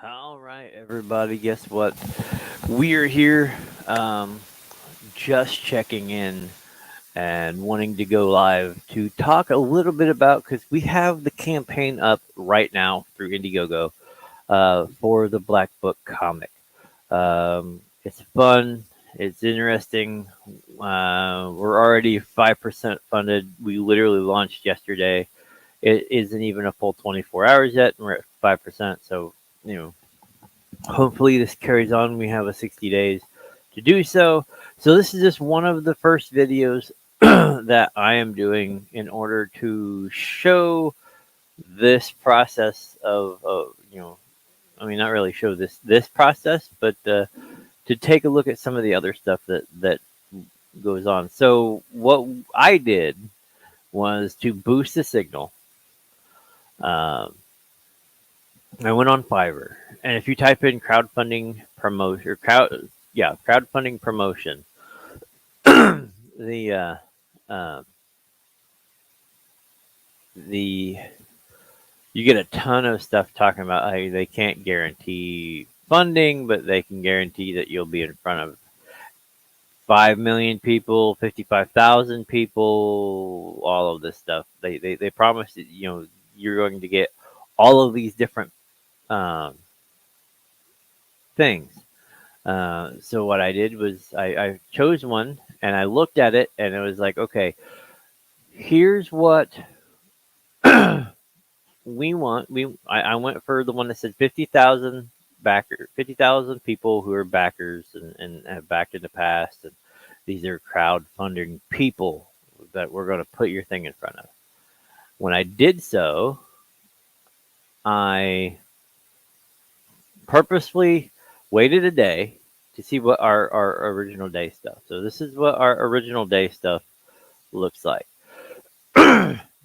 All right, everybody. Guess what? We are here, just checking in and wanting to go live to talk a little bit about because we have the campaign up right now through Indiegogo for the Black Book comic. It's fun. It's interesting. We're already 5% funded. We literally launched yesterday. It isn't even a full 24 hours yet, and we're at 5%. So, you know, hopefully this carries on. We have a 60 days to do so. So this is just one of the first videos that I am doing in order to show this process of I mean, not really show this process, but to take a look at some of the other stuff that goes on. So what I did was to boost the signal. Um, I went on Fiverr, and if you type in crowdfunding promotion or crowdfunding promotion, the uh, the you get a ton of stuff talking about how they can't guarantee funding, but they can guarantee that you'll be in front of 5 million people, 55,000 people, all of this stuff. They promise that you're going to get all of these different um, things. So what I did was I chose one and I looked at it and it was like, okay, here's what we want. I went for the one that said 50,000 backer, 50,000 people who are backers and have backed in the past, and these are crowdfunding people that we're going to put your thing in front of. When I did so, I purposefully waited a day to see what our original day stuff. So this is what our original day stuff looks like.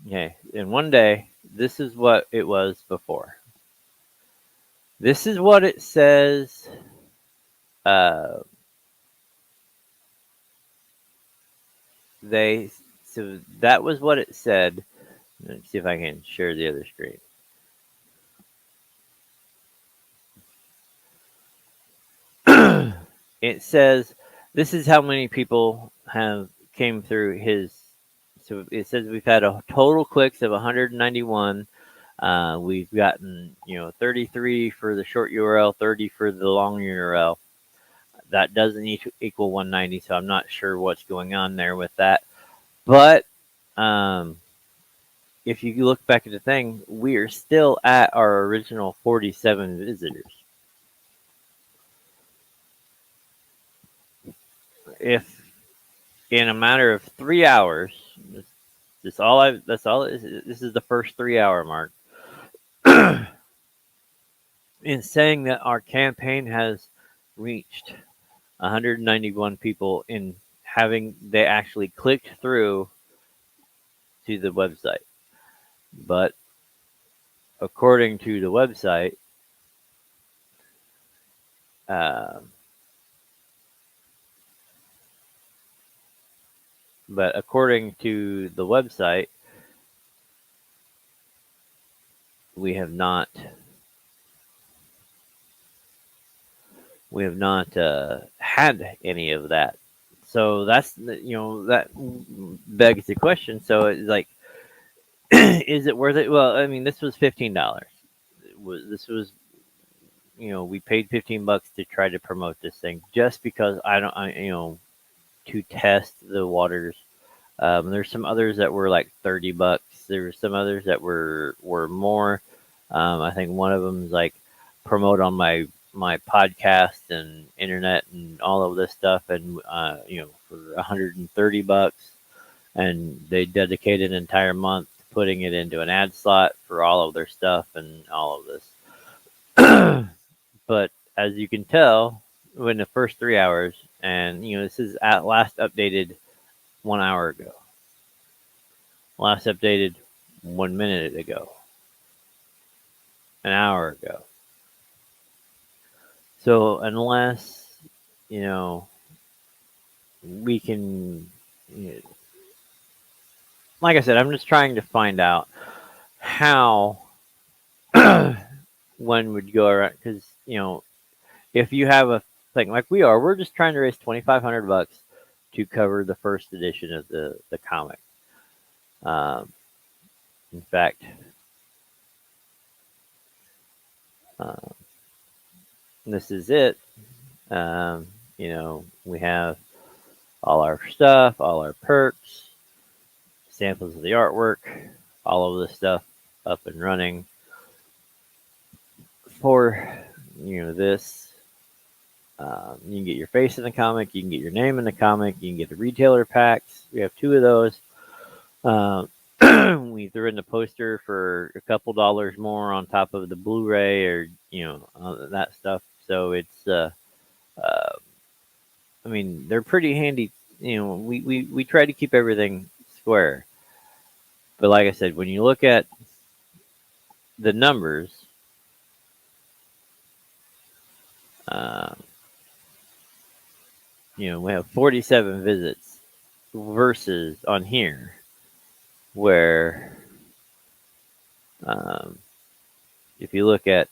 Okay, in one day, this is what it was before. This is what it says. Uh, they so that was what it said. Let's see if I can share the other screen. It says this is how many people have came through his. So it says we've had a total clicks of 191. We've gotten 33 for the short URL, 30 for the long URL. That doesn't equal 190, so I'm not sure what's going on there with that. But um, if you look back at the thing, we are still at our original 47 visitors. If in a matter of 3 hours, this all I that's all this is the first 3 hour mark. In saying that our campaign has reached 191 people in having they actually clicked through to the website. But according to the website, uh, but according to the website, we have not had any of that. So that's that begs the question. So it's like, is it worth it? Well, I mean, this was $15. This was we paid $15 to try to promote this thing just because to test the waters. There's some others that were like $30. There were some others that were more. I think one of them is like promote on my podcast and internet and all of this stuff, and for $130, and they dedicate an entire month putting it into an ad slot for all of their stuff and all of this. But as you can tell, in the first 3 hours, and this is at last updated 1 hour ago, last updated 1 minute ago, an hour ago. So unless you know we can, like I said, I'm just trying to find out how one would go around because if you have a thing like we are, we're just trying to raise $2,500 to cover the first edition of the comic. Um, in fact, uh, this is it. We have all our stuff, all our perks, samples of the artwork, all of this stuff up and running for this. You can get your face in the comic, you can get your name in the comic, you can get the retailer packs. We have two of those. Um, we threw in the poster for a couple dollars more on top of the Blu-ray or that stuff. So it's uh, I mean they're pretty handy. We try to keep everything square. But like I said, when you look at the numbers, uh, we have 47 visits versus on here where um, if you look at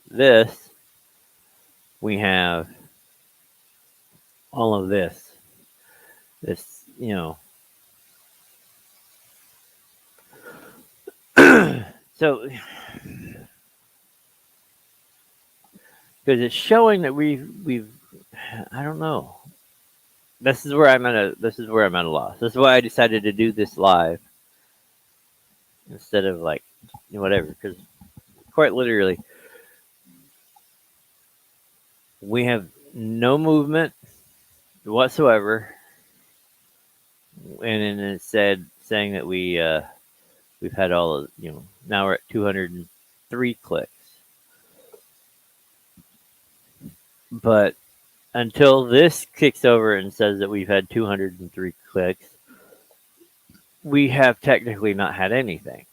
this, we have all of this. This, so because it's showing that we've I don't know. This is where I'm at a loss. This is why I decided to do this live instead of like whatever. Because quite literally, we have no movement whatsoever, and then it saying that we've had all of now we're at 203 clicks, but until this kicks over and says that we've had 203 clicks, we have technically not had anything.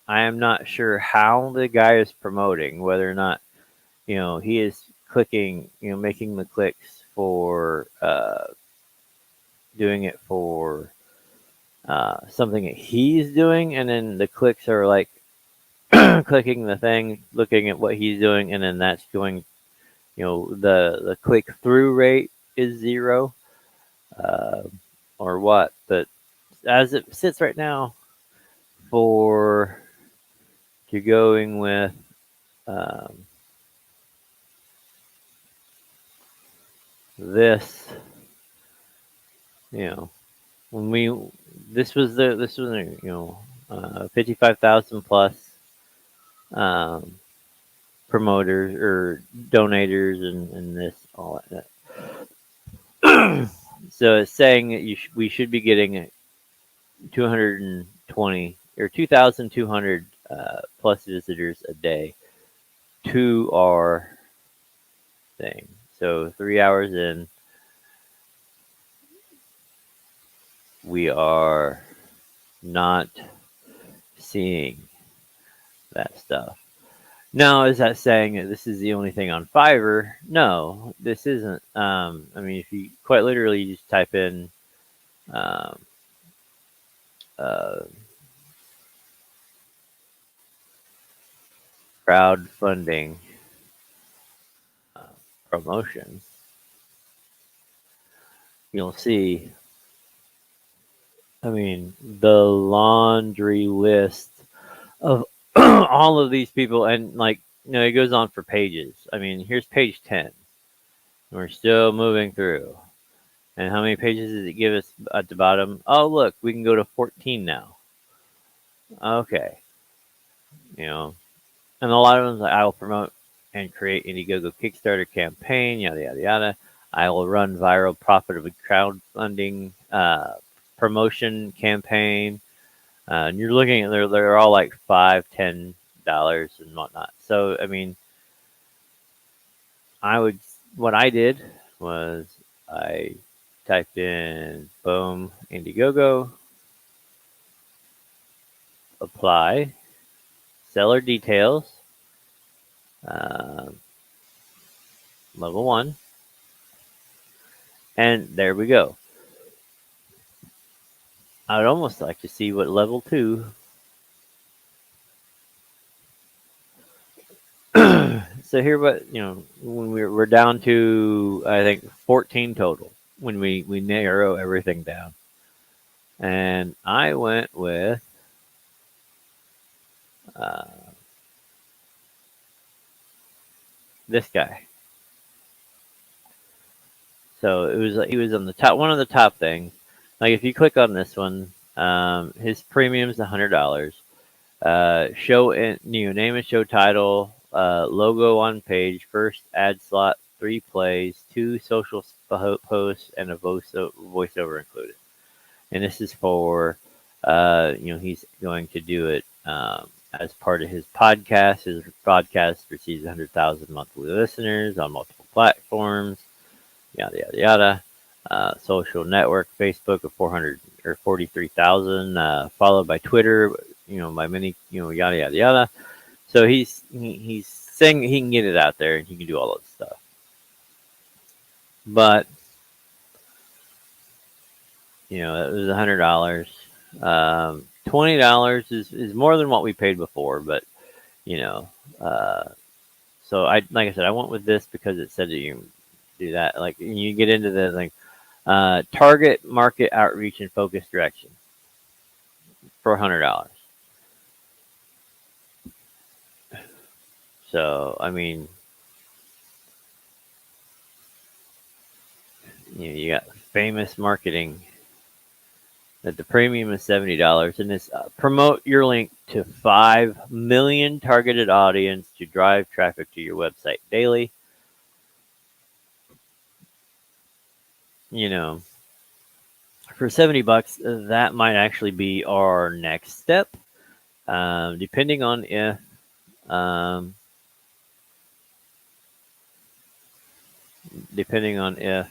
I am not sure how the guy is promoting, whether or not, he is clicking, making the clicks for doing it for something that he's doing, and then the clicks are like clicking the thing, looking at what he's doing, and then that's going, the click through rate is 0, uh, or what. But as it sits right now, for you're going with um, this, when we this was 55,000 plus um, promoters or donators and this all that. So it's saying that we should be getting 220 or 2,200 plus visitors a day to our thing. So 3 hours in, we are not seeing that stuff. Now, is that saying that this is the only thing on Fiverr? No, this isn't. I mean, if you quite literally just type in um, uh, crowdfunding uh, promotion, you'll see. I mean, the laundry list of all of these people, and like, it goes on for pages. I mean, here's page 10. We're still moving through. And how many pages does it give us at the bottom? Oh, look, we can go to 14 now. Okay. And a lot of them, like, I will promote and create Indiegogo Kickstarter campaign, yada, yada, yada. I will run viral profitable crowdfunding promotion campaign. And you're looking at they're all like $5, $10 and whatnot. So, I mean, what I did was I typed in boom, Indiegogo, apply, seller details, uh, level 1, and there we go. I'd almost like to see what level 2 So here, what when we're down to I think 14 total when we narrow everything down, and I went with uh, this guy. So it was he was on the top one of the top things. Like if you click on this one, his premium's $100. Show and name and show title, logo on page, first ad slot, 3 plays, 2 social posts, and a voiceover included. And this is for he's going to do it as part of his podcast. His podcast receives 100,000 monthly listeners on multiple platforms. Yada yada yada. Social network, Facebook of 400 or 43,000, followed by Twitter, by many, yada yada yada. So he's saying he can get it out there and he can do all that stuff. But it was $100. $20 is more than what we paid before, but you know, uh, so like I said, I went with this because it said that you can do that. Like you get into the like target market outreach and focus direction for $100. So I mean, you got famous marketing. That the premium is $70, and it's promote your link to 5 million targeted audience to drive traffic to your website daily. You know, for $70, that might actually be our next step, depending on if um, depending on if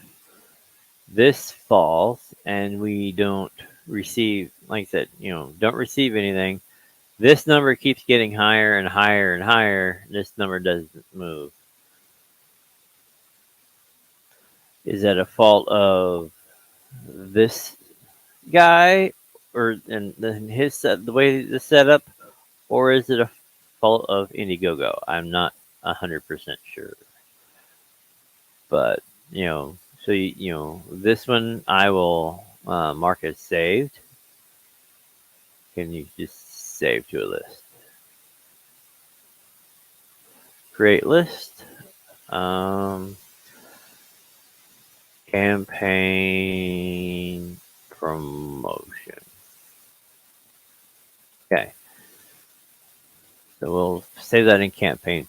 this falls and we don't receive, like I said, don't receive anything. This number keeps getting higher and higher and higher. This number doesn't move. Is that a fault of this guy or and his the way the setup, or is it a fault of Indiegogo? I'm not 100% sure, but so this one I will mark as saved. Can you just save to a list? Create list. Campaign promotion. Okay. So we'll save that in campaign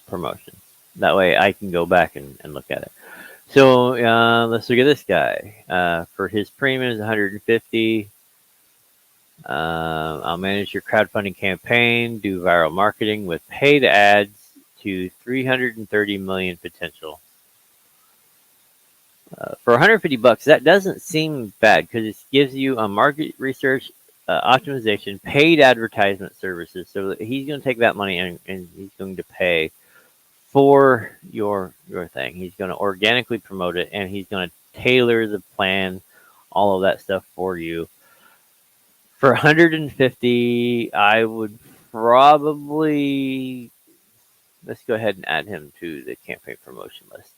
promotion. That way I can go back and look at it. So let's look at this guy. For his premium is 150. I'll manage your crowdfunding campaign, do viral marketing with paid ads to 330 million potential. For $150, that doesn't seem bad because it gives you a market research, optimization, paid advertisement services. So he's going to take that money and he's going to pay for your thing. He's going to organically promote it and he's going to tailor the plan, all of that stuff for you. For 150, I would probably let's go ahead and add him to the campaign promotion list.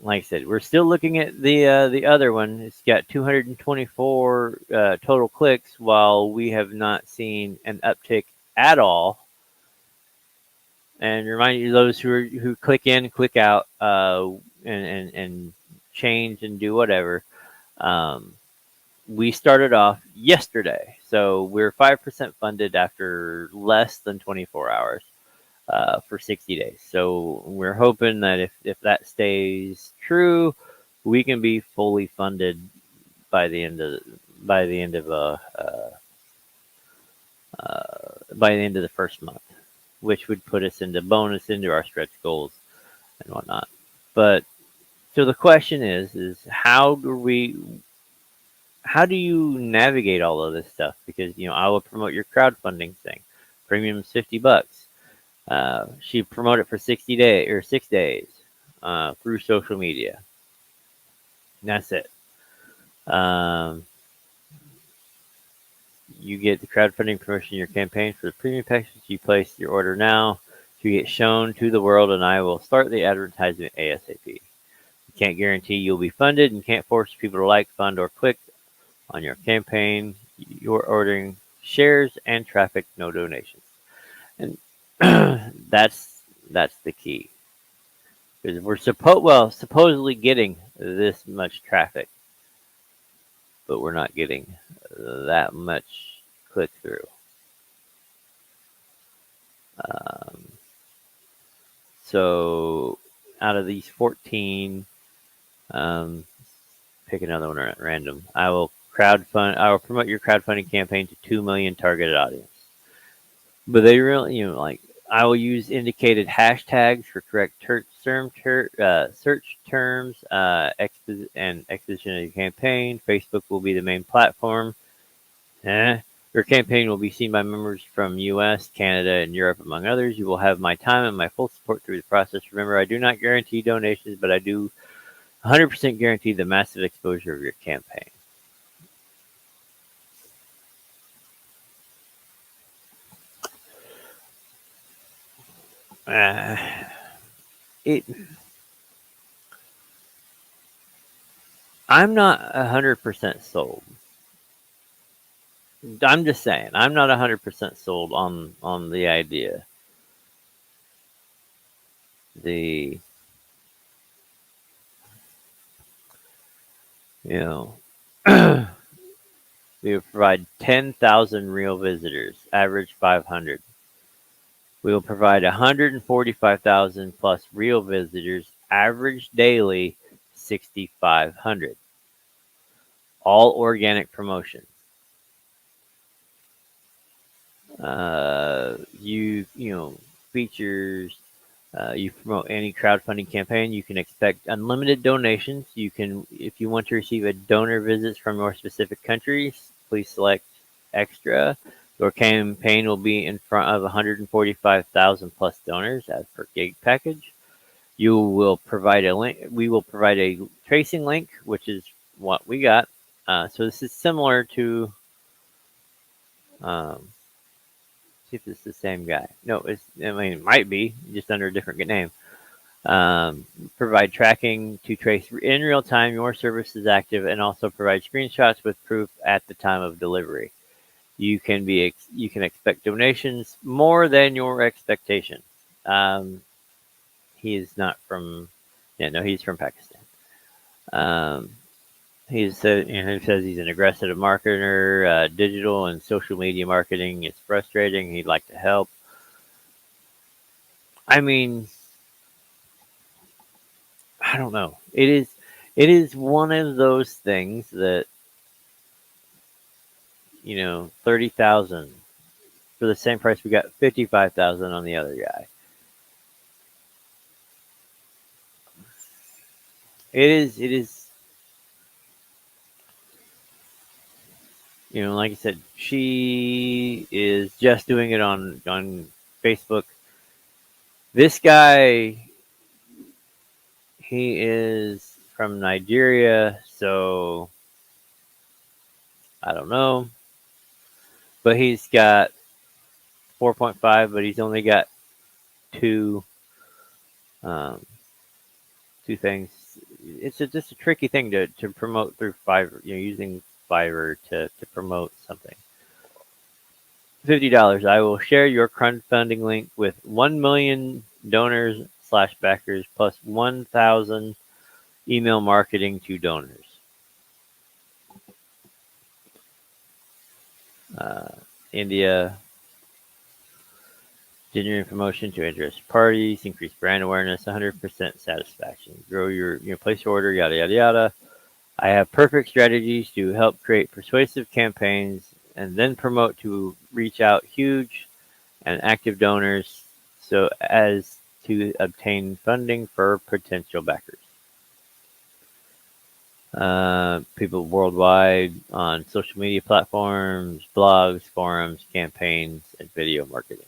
Like I said, we're still looking at the other one. It's got 224 total clicks, while we have not seen an uptick at all. And remind you, those who click in, click out, and change and do whatever. We started off yesterday, so we're 5% funded after less than 24 hours. For 60 days. So we're hoping that if that stays true, we can be fully funded by the end of the first month, which would put us into bonus into our stretch goals and whatnot. But so the question is how do you navigate all of this stuff? Because I will promote your crowdfunding thing. Premium's $50. She promoted for 60 days or 6 days through social media. And that's it. you get the crowdfunding promotion in your campaign for the premium package. You place your order now to get shown to the world, and I will start the advertisement ASAP. You can't guarantee you'll be funded and can't force people to like, fund, or click on your campaign. You're ordering shares and traffic, no donations. And that's the key. Because we're supposedly getting this much traffic, but we're not getting that much click through. So out of these 14, pick another one at random. I will promote your crowdfunding campaign to 2 million targeted audience. But they really, like, I will use indicated hashtags for correct search terms, and exposition of your campaign. Facebook will be the main platform. Your campaign will be seen by members from US, Canada, and Europe, among others. You will have my time and my full support through the process. Remember, I do not guarantee donations, but I do 100% guarantee the massive exposure of your campaign. I'm not 100% sold. I'm just saying, I'm not 100% sold on the idea. The you know we will provide 10,000 real visitors, average 500. We will provide 145,000 plus real visitors, average daily 6,500. All organic promotions. Features. You promote any crowdfunding campaign. You can expect unlimited donations. You can, if you want to receive a donor visits from your specific countries, please select extra. Your campaign will be in front of 145,000 plus donors as per gig package. You will provide a link. We will provide a tracing link, which is what we got. So this is similar to. See if it's the same guy. No, it might be just under a different name. Provide tracking to trace in real time your service is active, and also provide screenshots with proof at the time of delivery. You can expect donations more than your expectation. He is not from. Yeah, no, he's from Pakistan. He says he's an aggressive marketer. Digital and social media marketing is frustrating. He'd like to help. I mean, I don't know. It is one of those things that 30,000 for the same price. We got 55,000 on the other guy. It is. Like I said, she is just doing it on Facebook. This guy, he is from Nigeria, so I don't know. But he's got 4.5, but he's only got two things. It's just a tricky thing to promote through Fiverr. Using Fiverr to promote something. $50. I will share your crowdfunding link with 1 million donors / backers plus 1,000 email marketing to donors. India. Genuine promotion to interest parties, increase brand awareness, 100% satisfaction. Grow your place your order, yada yada yada. I have perfect strategies to help create persuasive campaigns and then promote to reach out huge and active donors so as to obtain funding for potential backers. People worldwide on social media platforms, blogs, forums, campaigns, and video marketing.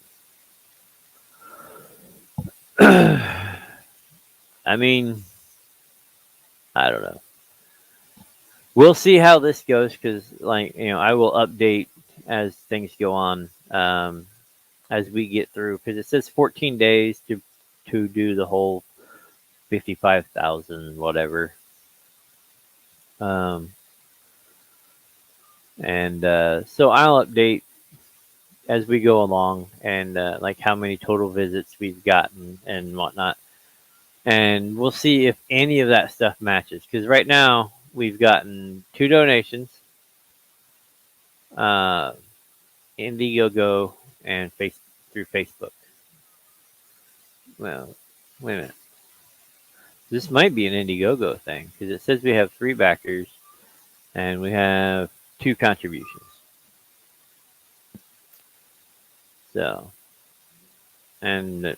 I mean, I don't know. We'll see how this goes because, I will update as things go on, as we get through, because it says 14 days to do the whole 55,000 whatever. Um, and so I'll update as we go along, and like how many total visits we've gotten and whatnot, and we'll see if any of that stuff matches. Because right now we've gotten 2 donations, uh, Indiegogo and through Facebook. Well, wait a minute. This might be an Indiegogo thing because it says we have 3 backers and we have 2 contributions. So, and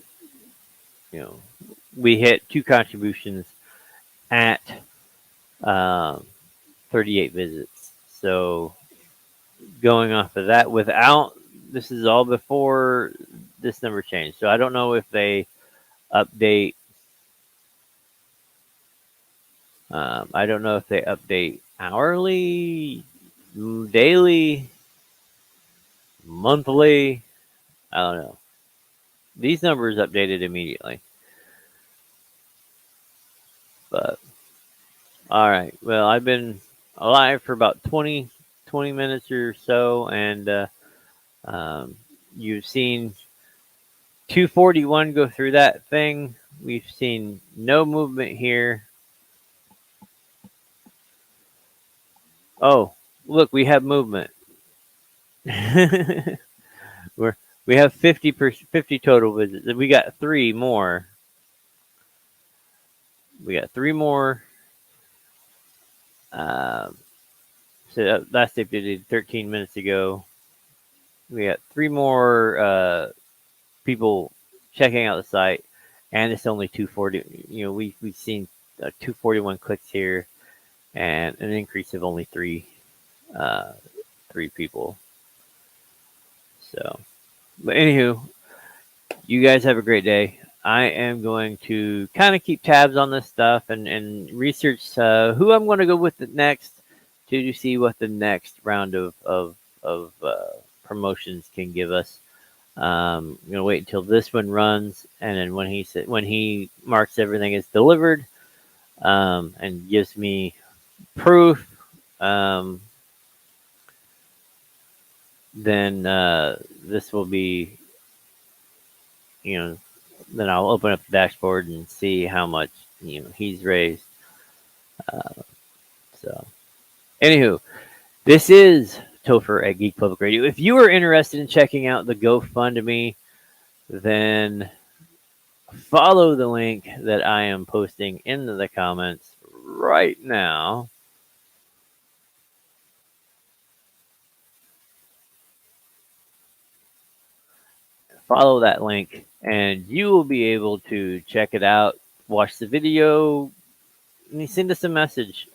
we hit 2 contributions at um, 38 visits. So, going off of that, without this is all before this number changed. So I don't know if they update. I don't know if they update hourly, daily, monthly. I don't know. These numbers updated immediately. But all right. Well, I've been alive for about 20 minutes or so, and you've seen 241 go through that thing. We've seen no movement here. Oh, look, we have movement. we have 50 total visits. We got 3 more. We got 3 more. Um, so that last updated 13 minutes ago. We got 3 more people checking out the site, and it's only 240. We've seen 241 clicks here, and an increase of only uh, 3 people. So, but anywho, you guys have a great day. I am going to kind of keep tabs on this stuff and research who I'm going to go with next to see what the next round of promotions can give us. I'm gonna wait until this one runs, and then when he marks everything as delivered, and gives me proof, then this will be, then I'll open up the dashboard and see how much he's raised. So, anywho, this is Topher at Geek Public Radio. If you are interested in checking out the GoFundMe, then follow the link that I am posting into the comments right now. Follow that link, and you will be able to check it out, watch the video, and send us a message.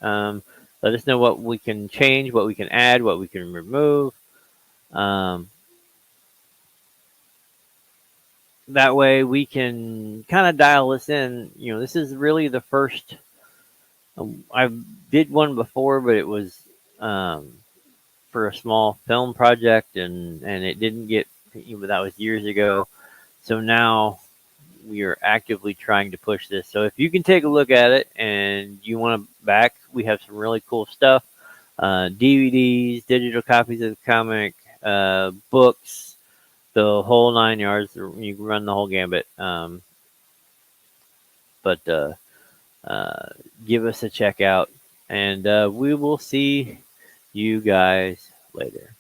Let us know what we can change, what we can add, what we can remove. That way we can kind of dial this in. This is really the first. I did one before, but it was for a small film project, and it didn't get. That was years ago. So now we are actively trying to push this. So if you can take a look at it and you want to back, we have some really cool stuff. DVDs, digital copies of the comic, books, the whole 9 yards. You can run the whole gambit. But give us a check out, and we will see you guys later.